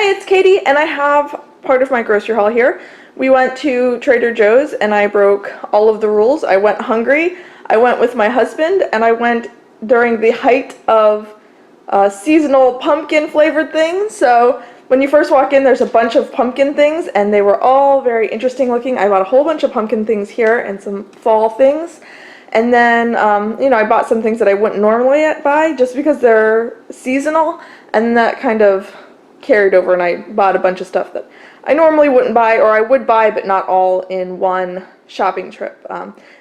Hi, it's Katie, and I have part of my grocery haul here. We went to Trader Joe's and I broke all of the rules. I went hungry, I went with my husband, and I went during the height of seasonal pumpkin flavored things. So when you first walk in, there's a bunch of pumpkin things, and they were all very interesting looking. I bought a whole bunch of pumpkin things here and some fall things. And then, I bought some things that I wouldn't normally buy just because they're seasonal, and that kind of carried over, and I bought a bunch of stuff that I normally wouldn't buy, or I would buy, but not all in one shopping trip.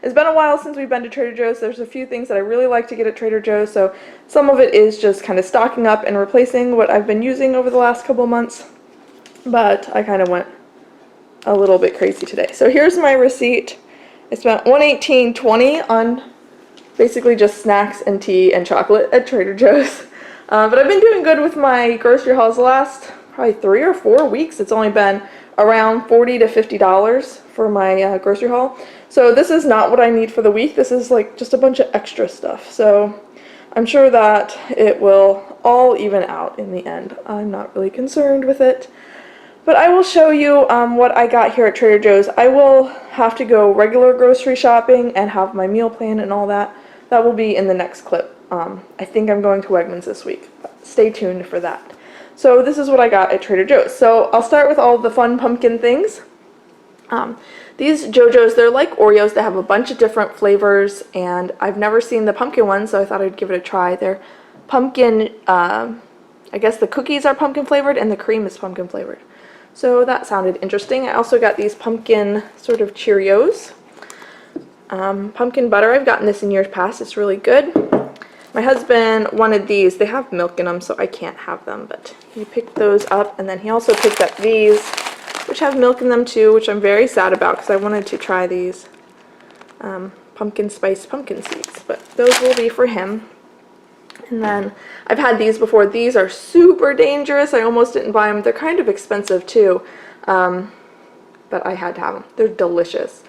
It's been a while since we've been to Trader Joe's. There's a few things that I really like to get at Trader Joe's, so some of it is just kind of stocking up and replacing what I've been using over the last couple months, but I kind of went a little bit crazy today. So here's my receipt. I spent $118.20 on basically just snacks and tea and chocolate at Trader Joe's. But I've been doing good with my grocery hauls the last probably 3 or 4 weeks. It's only been around $40 to $50 for my grocery haul. So this is not what I need for the week. This is like just a bunch of extra stuff. So I'm sure that it will all even out in the end. I'm not really concerned with it. But I will show you what I got here at Trader Joe's. I will have to go regular grocery shopping and have my meal plan and all that. That will be in the next clip. I think I'm going to Wegmans this week. Stay tuned for that. So this is what I got at Trader Joe's. So I'll start with all the fun pumpkin things. These JoJo's, they're like Oreos. They have a bunch of different flavors, and I've never seen the pumpkin ones, so I thought I'd give it a try. They're pumpkin, I guess the cookies are pumpkin flavored and the cream is pumpkin flavored. So that sounded interesting. I also got these pumpkin sort of Cheerios. Pumpkin butter, I've gotten this in years past. It's really good. My husband wanted these. They have milk in them, so I can't have them, but he picked those up, and then he also picked up these, which have milk in them too, which I'm very sad about because I wanted to try these pumpkin spice pumpkin seeds, but those will be for him. And then I've had these before. These are super dangerous. I almost didn't buy them. They're kind of expensive too, but I had to have them. They're delicious.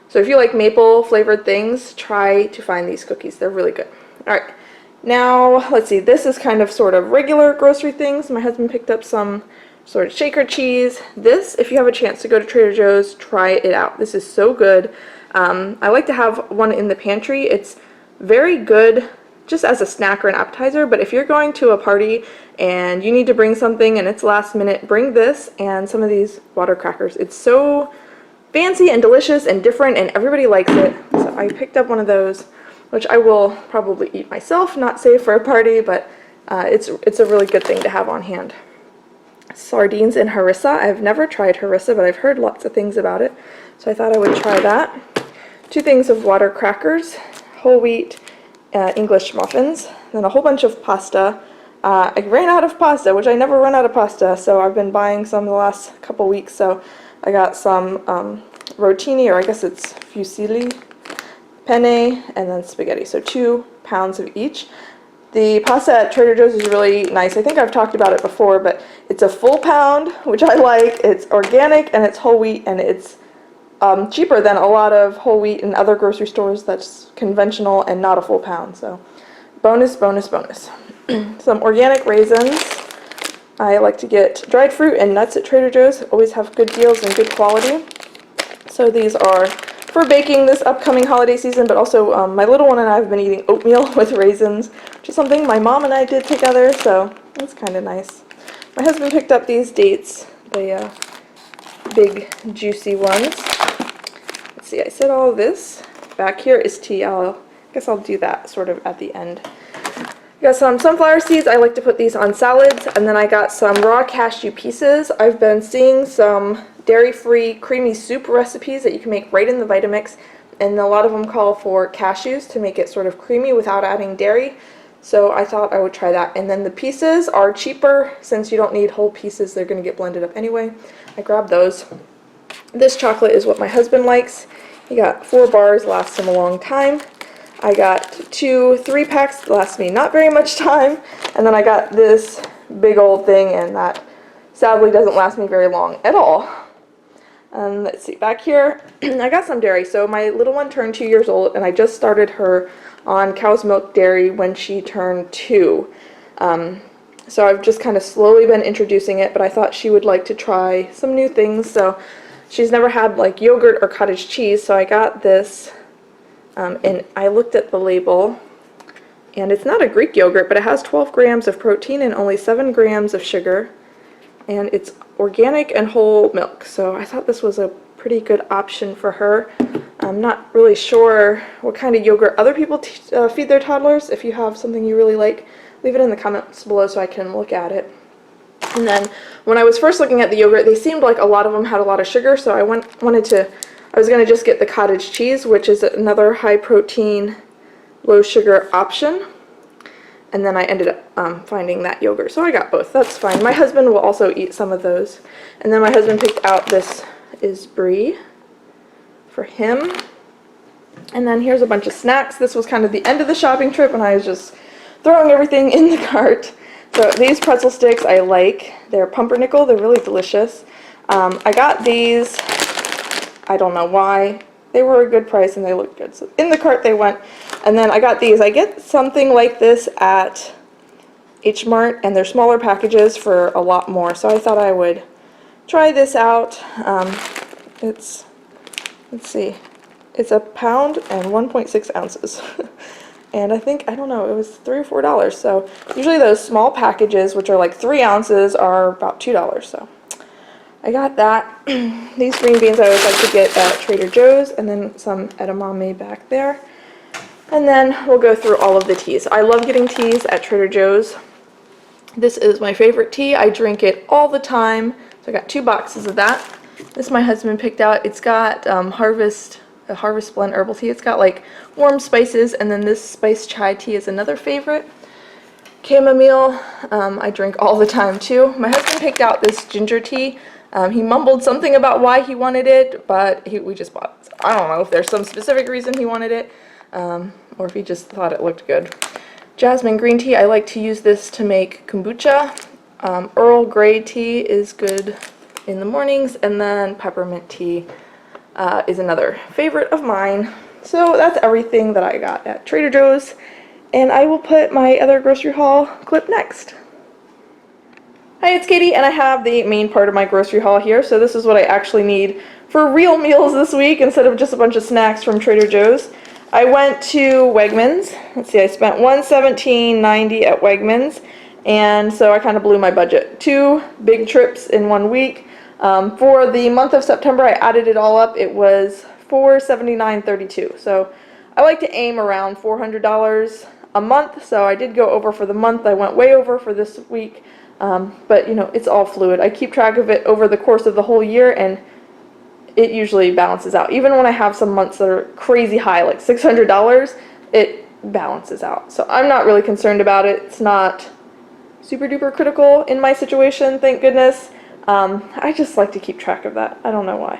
So if you like maple flavored things, try to find these cookies. They're really good. All right, now let's see. This is kind of sort of regular grocery things. My husband picked up some sort of shaker cheese. This, if you have a chance to go to Trader Joe's, try it out. This is so good. I like to have one in the pantry. It's very good just as a snack or an appetizer, but if you're going to a party and you need to bring something and it's last minute, bring this and some of these water crackers. It's so fancy and delicious and different, and everybody likes it. So I picked up one of those, which I will probably eat myself, not save for a party, but it's a really good thing to have on hand. Sardines and harissa. I've never tried harissa, but I've heard lots of things about it, so I thought I would try that. 2 things of water crackers, whole wheat English muffins, then a whole bunch of pasta. I ran out of pasta, which I never run out of pasta, so I've been buying some the last couple weeks. So I got some rotini, or I guess it's fusilli, penne, and then spaghetti. So 2 pounds of each. The pasta at Trader Joe's is really nice. I think I've talked about it before, but it's a full pound, which I like. It's organic and it's whole wheat, and it's cheaper than a lot of whole wheat in other grocery stores that's conventional and not a full pound. So bonus, bonus, bonus. Some organic raisins. I like to get dried fruit and nuts at Trader Joe's. Always have good deals and good quality. So these are for baking this upcoming holiday season, but also my little one and I have been eating oatmeal with raisins, which is something my mom and I did together, so that's kind of nice. My husband picked up these dates, the big juicy ones. Let's see, I said all of this. Back here is tea. I guess I'll do that sort of at the end. I got some sunflower seeds. I like to put these on salads. And then I got some raw cashew pieces. I've been seeing some dairy-free creamy soup recipes that you can make right in the Vitamix. And a lot of them call for cashews to make it sort of creamy without adding dairy. So I thought I would try that. And then the pieces are cheaper since you don't need whole pieces. They're going to get blended up anyway. I grabbed those. This chocolate is what my husband likes. He got 4 bars, lasts him a long time. I got 2 3-packs, last me not very much time. And then I got this big old thing, and that sadly doesn't last me very long at all. Let's see, back here, I got some dairy. So my little one turned 2 years old, and I just started her on cow's milk dairy when she turned 2. So I've just kind of slowly been introducing it, but I thought she would like to try some new things. So she's never had like yogurt or cottage cheese, so I got this, and I looked at the label, and it's not a Greek yogurt, but it has 12 grams of protein and only 7 grams of sugar, and it's organic and whole milk. So I thought this was a pretty good option for her. I'm not really sure what kind of yogurt other people feed their toddlers. If you have something you really like, leave it in the comments below so I can look at it. And then when I was first looking at the yogurt, they seemed like a lot of them had a lot of sugar, so I was going to just get the cottage cheese, which is another high protein, low sugar option. And then I ended up finding that yogurt, so I got both. That's fine. My husband will also eat some of those. And then my husband picked out this is brie for him. And then here's a bunch of snacks. This was kind of the end of the shopping trip, and I was just throwing everything in the cart. So these pretzel sticks I like. They're pumpernickel. They're really delicious. I got these. I don't know why. They were a good price and they looked good. So in the cart they went. And then I got these. I get something like this at H Mart, and they're smaller packages for a lot more. So I thought I would try this out. Let's see, it's a pound and 1.6 ounces. And I think, I don't know, it was $3 or $4. So usually those small packages, which are like 3 ounces, are about $2. So I got that. These green beans I always like to get at Trader Joe's, and then some edamame back there. And then we'll go through all of the teas. I love getting teas at Trader Joe's. This is my favorite tea. I drink it all the time. So I got 2 boxes of that. This my husband picked out. It's got Harvest Blend herbal tea. It's got like warm spices, and then this spice chai tea is another favorite. Chamomile, I drink all the time too. My husband picked out this ginger tea. He mumbled something about why he wanted it, but we just bought it. So I don't know if there's some specific reason he wanted it, or if he just thought it looked good. Jasmine green tea, I like to use this to make kombucha. Earl Grey tea is good in the mornings, and then peppermint tea is another favorite of mine. So that's everything that I got at Trader Joe's, and I will put my other grocery haul clip next. Hi, it's Katie, and I have the main part of my grocery haul here. So this is what I actually need for real meals this week instead of just a bunch of snacks from Trader Joe's. I went to Wegmans. Let's see, I spent $117.90 at Wegmans, and so I kind of blew my budget. 2 big trips in 1 week. For the month of September, I added it all up. It was $479.32. So I like to aim around $400 a month. So I did go over for the month. I went way over for this week. But you know, it's all fluid. I keep track of it over the course of the whole year, and it usually balances out. Even when I have some months that are crazy high, like $600, it balances out. So I'm not really concerned about it. It's not super duper critical in my situation, thank goodness. I just like to keep track of that. I don't know why.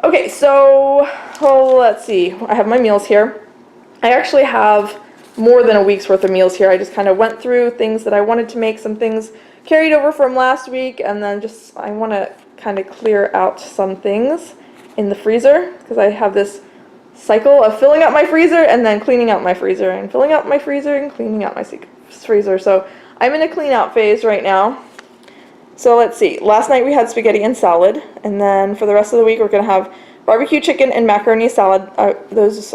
Okay, so let's see. I have my meals here. I actually have more than a week's worth of meals here. I just kind of went through things that I wanted to make, some things carried over from last week, and then just I want to kind of clear out some things in the freezer, because I have this cycle of filling up my freezer and then cleaning out my freezer, and filling out my freezer and cleaning out my freezer. So I'm in a clean out phase right now. So let's see, last night we had spaghetti and salad, and then for the rest of the week we're going to have barbecue chicken and macaroni salad. Those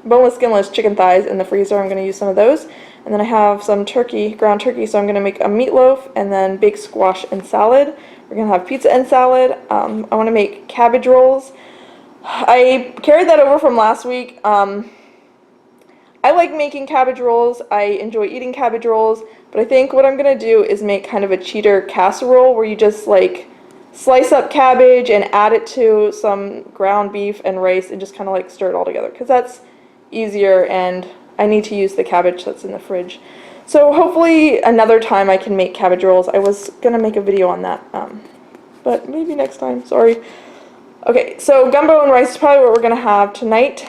boneless, skinless chicken thighs in the freezer. I'm going to use some of those. And then I have some turkey, ground turkey, so I'm going to make a meatloaf and then baked squash and salad. We're going to have pizza and salad. I want to make cabbage rolls. I carried that over from last week. I like making cabbage rolls. I enjoy eating cabbage rolls, but I think what I'm going to do is make kind of a cheater casserole where you just like slice up cabbage and add it to some ground beef and rice and just kind of like stir it all together, because that's easier, and I need to use the cabbage that's in the fridge. So hopefully another time I can make cabbage rolls. I was going to make a video on that, but maybe next time, sorry. Okay, so gumbo and rice is probably what we're going to have tonight.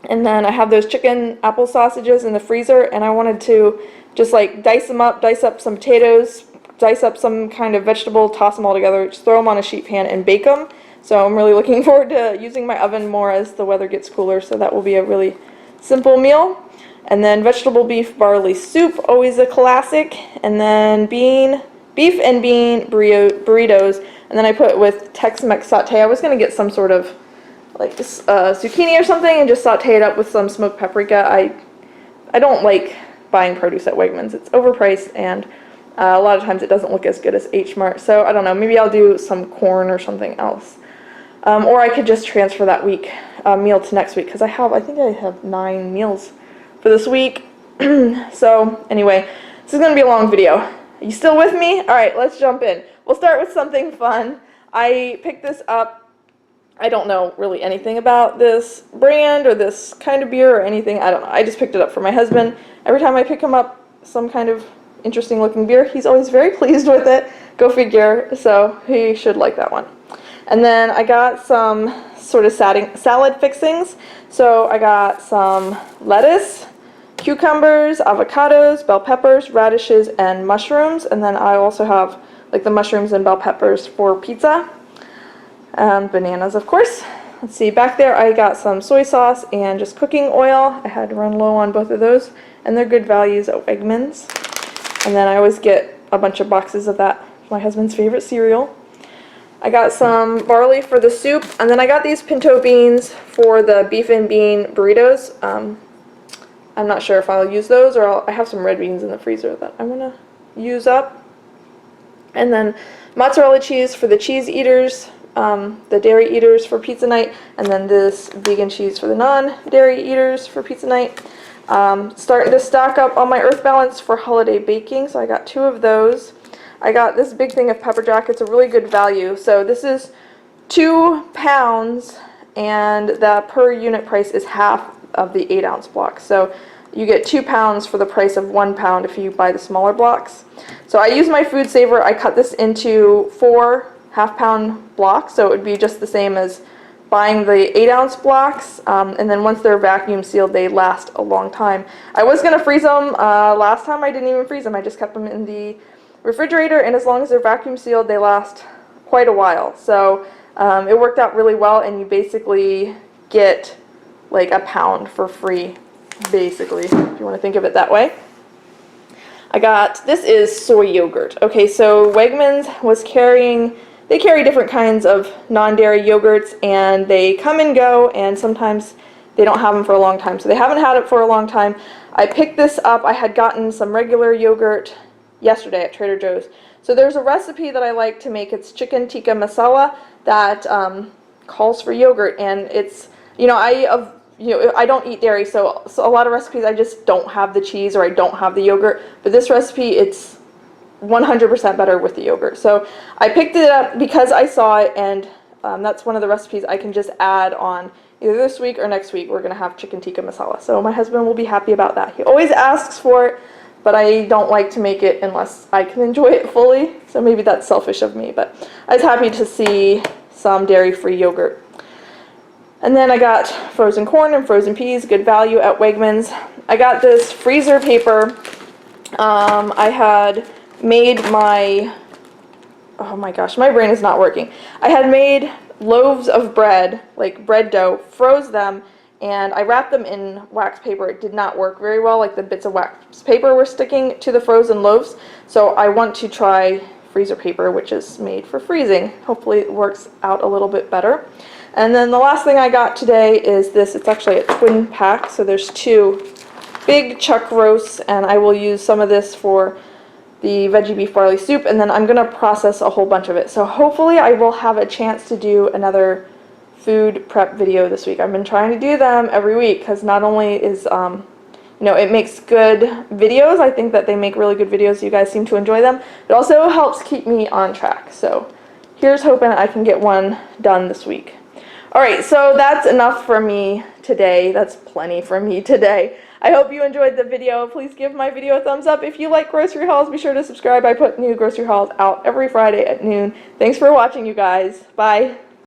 And then I have those chicken apple sausages in the freezer, and I wanted to just like dice them up, dice up some potatoes, dice up some kind of vegetable, toss them all together, just throw them on a sheet pan and bake them. So I'm really looking forward to using my oven more as the weather gets cooler, so that will be a really simple meal. And then vegetable beef barley soup, always a classic. And then beef and bean burritos. And then I put with Tex-Mex saute. I was going to get some sort of like zucchini or something and just saute it up with some smoked paprika. I don't like buying produce at Wegmans. It's overpriced, and a lot of times it doesn't look as good as H Mart. So I don't know, maybe I'll do some corn or something else. Or I could just transfer that week meal to next week, because I think I have 9 meals for this week. So anyway, this is going to be a long video. Are you still with me? Alright, let's jump in. We'll start with something fun. I picked this up. I don't know really anything about this brand or this kind of beer or anything. I don't know. I just picked it up for my husband. Every time I pick him up some kind of interesting looking beer, he's always very pleased with it. Go figure. So he should like that one. And then I got some sort of salad fixings. So I got some lettuce, cucumbers, avocados, bell peppers, radishes, and mushrooms. And then I also have like the mushrooms and bell peppers for pizza. Bananas, of course. Let's see, back there I got some soy sauce and just cooking oil. I had to run low on both of those, and they're good values at Wegmans. And then I always get a bunch of boxes of that, my husband's favorite cereal. I got some barley for the soup, and then I got these pinto beans for the beef and bean burritos. I'm not sure if I'll use those, or I have some red beans in the freezer that I want to use up. And then mozzarella cheese for the cheese eaters. The dairy eaters for pizza night, and then this vegan cheese for the non-dairy eaters for pizza night. Starting to stock up on my Earth Balance for holiday baking, so I got 2 of those. I got this big thing of pepper jack. It's a really good value. So this is 2 pounds, and the per unit price is half of the 8-ounce block. So you get 2 pounds for the price of 1 pound if you buy the smaller blocks. So I use my food saver. I cut this into 4 half-pound blocks, so it would be just the same as buying the 8-ounce blocks, and then once they're vacuum sealed, they last a long time. I was going to freeze them. Last time I didn't even freeze them. I just kept them in the refrigerator, and as long as they're vacuum sealed, they last quite a while. So it worked out really well, and you basically get like a pound for free, basically, if you want to think of it that way. This is soy yogurt. Okay, so Wegmans was they carry different kinds of non-dairy yogurts, and they come and go, and sometimes they don't have them for a long time. So they haven't had it for a long time. I picked this up. I had gotten some regular yogurt yesterday at Trader Joe's. So there's a recipe that I like to make. It's chicken tikka masala that calls for yogurt, and it's, I don't eat dairy, so a lot of recipes I just don't have the cheese or I don't have the yogurt. But this recipe, it's 100% better with the yogurt. So I picked it up because I saw it, and that's one of the recipes I can just add on either this week or next week. We're going to have chicken tikka masala. So my husband will be happy about that. He always asks for it, but I don't like to make it unless I can enjoy it fully. So maybe that's selfish of me, but I was happy to see some dairy-free yogurt. And then I got frozen corn and frozen peas, good value at Wegmans. I got this freezer paper. I had made oh my gosh, my brain is not working. I had made loaves of bread, like bread dough, froze them, and I wrapped them in wax paper. It did not work very well, like the bits of wax paper were sticking to the frozen loaves. So I want to try freezer paper, which is made for freezing. Hopefully it works out a little bit better. And then the last thing I got today is this. It's actually a twin pack, so there's 2 big chuck roasts, and I will use some of this for the veggie beef barley soup, and then I'm going to process a whole bunch of it. So hopefully I will have a chance to do another food prep video this week. I've been trying to do them every week because not only is, it makes good videos. I think that they make really good videos. You guys seem to enjoy them. It also helps keep me on track. So here's hoping I can get one done this week. Alright, so that's enough for me today. That's plenty for me today. I hope you enjoyed the video. Please give my video a thumbs up. If you like grocery hauls, be sure to subscribe. I put new grocery hauls out every Friday at noon. Thanks for watching, you guys. Bye.